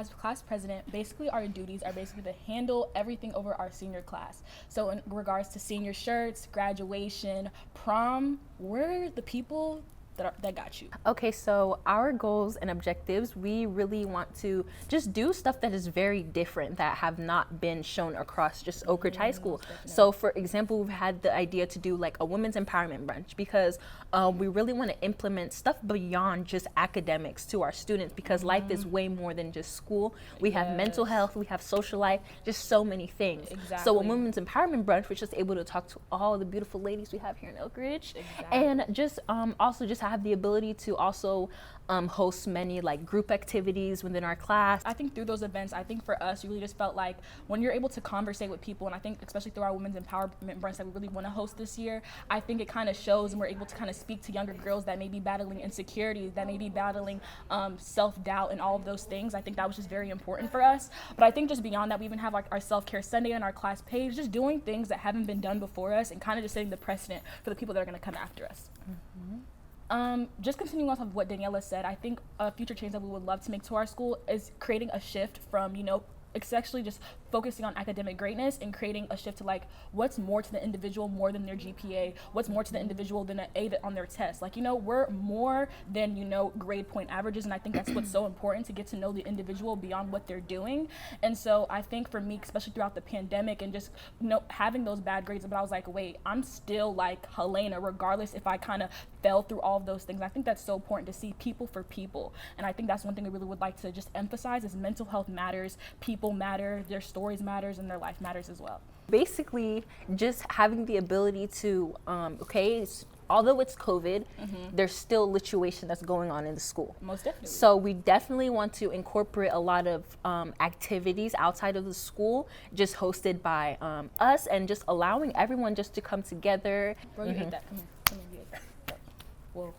as class president, basically our duties are basically to handle everything over our senior class. So in regards to senior shirts, graduation, prom, we're the people that got you. Okay, so our goals and objectives, we really want to just do stuff that is very different that have not been shown across just Oak Ridge High School. So for example, we've had the idea to do like a women's empowerment brunch because we really want to implement stuff beyond just academics to our students because life is way more than just school. We have mental health, we have social life, just so many things. So a women's empowerment brunch, we're just able to talk to all the beautiful ladies we have here in Oak Ridge and just also just have the ability to also host many like group activities within our class. I think through those events, I think for us, you really just felt like when you're able to conversate with people, and I think especially through our women's empowerment brunch that we really want to host this year, I think it kind of shows and we're able to kind of speak to younger girls that may be battling insecurity, that may be battling self-doubt and all of those things. I think that was just very important for us. But I think just beyond that, we even have like our self-care Sunday on our class page, just doing things that haven't been done before us and kind of just setting the precedent for the people that are going to come after us. Just continuing off of what Daniela said, I think a future change that we would love to make to our school is creating a shift from, it's actually just focusing on academic greatness and creating a shift to like what's more to the individual more than their GPA, what's more to the individual than an A on their test. Like, we're more than, grade point averages, and I think that's what's so important, to get to know the individual beyond what they're doing. And so I think for me, especially throughout the pandemic and just having those bad grades, but I was like, wait, I'm still like Helena, regardless if I kind of fell through all of those things. I think that's so important to see people for people. And I think that's one thing we really would like to just emphasize is mental health matters, people matter, their stories matters, and their life matters as well. Basically, just having the ability to, although it's COVID, there's still lituation that's going on in the school. Most definitely. So we definitely want to incorporate a lot of activities outside of the school, just hosted by us, and just allowing everyone just to come together. Bro, you ate that. Come here. You ate that. Whoa.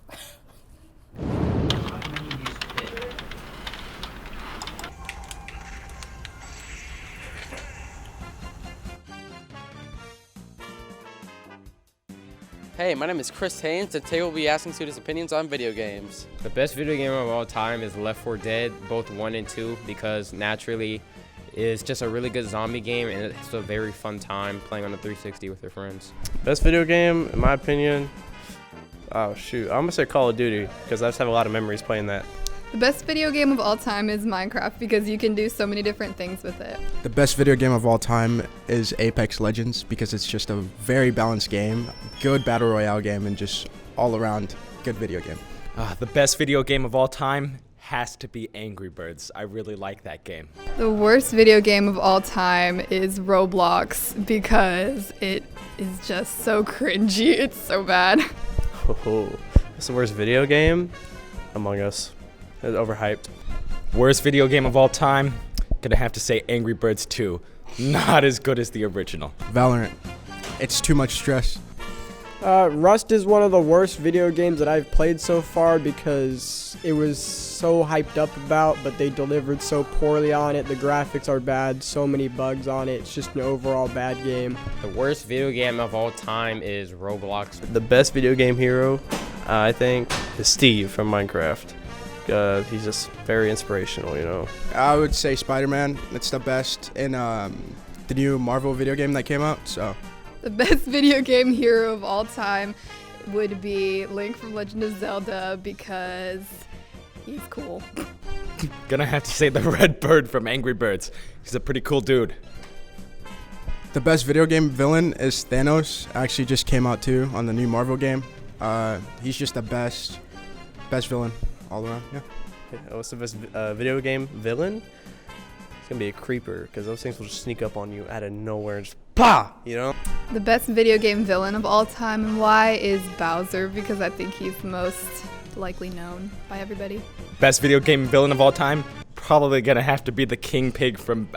Hey, my name is Chris Haynes, and today we'll be asking students' opinions on video games. The best video game of all time is Left 4 Dead, both 1 and 2, because naturally it's just a really good zombie game and it's a very fun time playing on the 360 with your friends. Best video game, in my opinion, I'm gonna say Call of Duty, because I just have a lot of memories playing that. The best video game of all time is Minecraft because you can do so many different things with it. The best video game of all time is Apex Legends because it's just a very balanced game, good battle royale game, and just all around good video game. The best video game of all time has to be Angry Birds. I really like that game. The worst video game of all time is Roblox because it is just so cringy. It's so bad. Oh, it's the worst video game? Among Us. It's overhyped. Worst video game of all time? Gonna have to say Angry Birds 2. Not as good as the original. Valorant. It's too much stress. Rust is one of the worst video games that I've played so far because it was so hyped up about, but they delivered so poorly on it. The graphics are bad, so many bugs on it. It's just an overall bad game. The worst video game of all time is Roblox. The best video game hero, I think, is Steve from Minecraft. He's just very inspirational, I would say Spider-Man. It's the best in the new Marvel video game that came out. So The best video game hero of all time would be Link from Legend of Zelda because he's cool. Gonna have to say the Red Bird from Angry Birds. He's a pretty cool dude. the best video game villain is Thanos. Actually just came out too on the new Marvel game. He's just the best villain all around. Yeah. What's the best video game villain? It's gonna be a creeper because those things will just sneak up on you out of nowhere and just The best video game villain of all time and why is Bowser, because I think he's the most likely known by everybody. Best video game villain of all time? Probably gonna have to be the King Pig from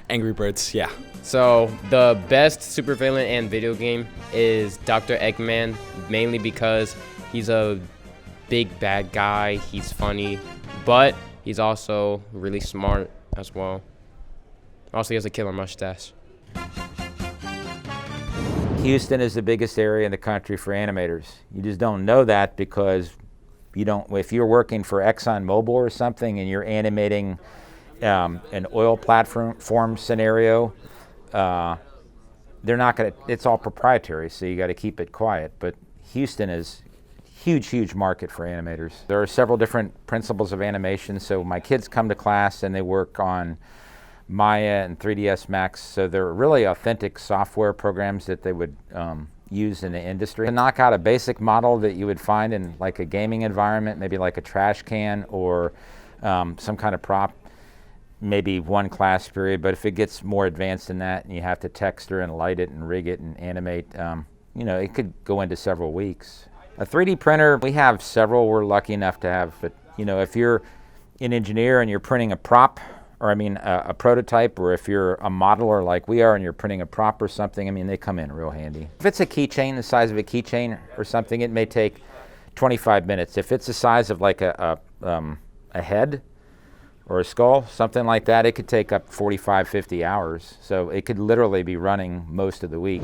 Angry Birds, yeah. So the best supervillain and video game is Dr. Eggman, mainly because he's a big bad guy, he's funny, but he's also really smart as well. Also, he has a killer mustache. Houston is the biggest area in the country for animators. You just don't know that because you don't. If you're working for ExxonMobil or something and you're animating an oil platform scenario, they're not going to, it's all proprietary, so you got to keep it quiet. But Houston is huge market for animators. There are several different principles of animation. So my kids come to class and they work on Maya and 3ds Max. So they're really authentic software programs that they would use in the industry. To knock out a basic model that you would find in like a gaming environment, maybe like a trash can or some kind of prop, maybe one class period. But if it gets more advanced than that and you have to texture and light it and rig it and animate, you know, it could go into several weeks. A 3D printer, we have several we're lucky enough to have, but you know, if you're an engineer and you're printing a prop, or I mean a prototype, or if you're a modeler like we are and you're printing a prop or something, I mean, they come in real handy. If it's a keychain, the size of a keychain or something, it may take 25 minutes. If it's the size of like a head or a skull, something like that, it could take up 45, 50 hours. So it could literally be running most of the week.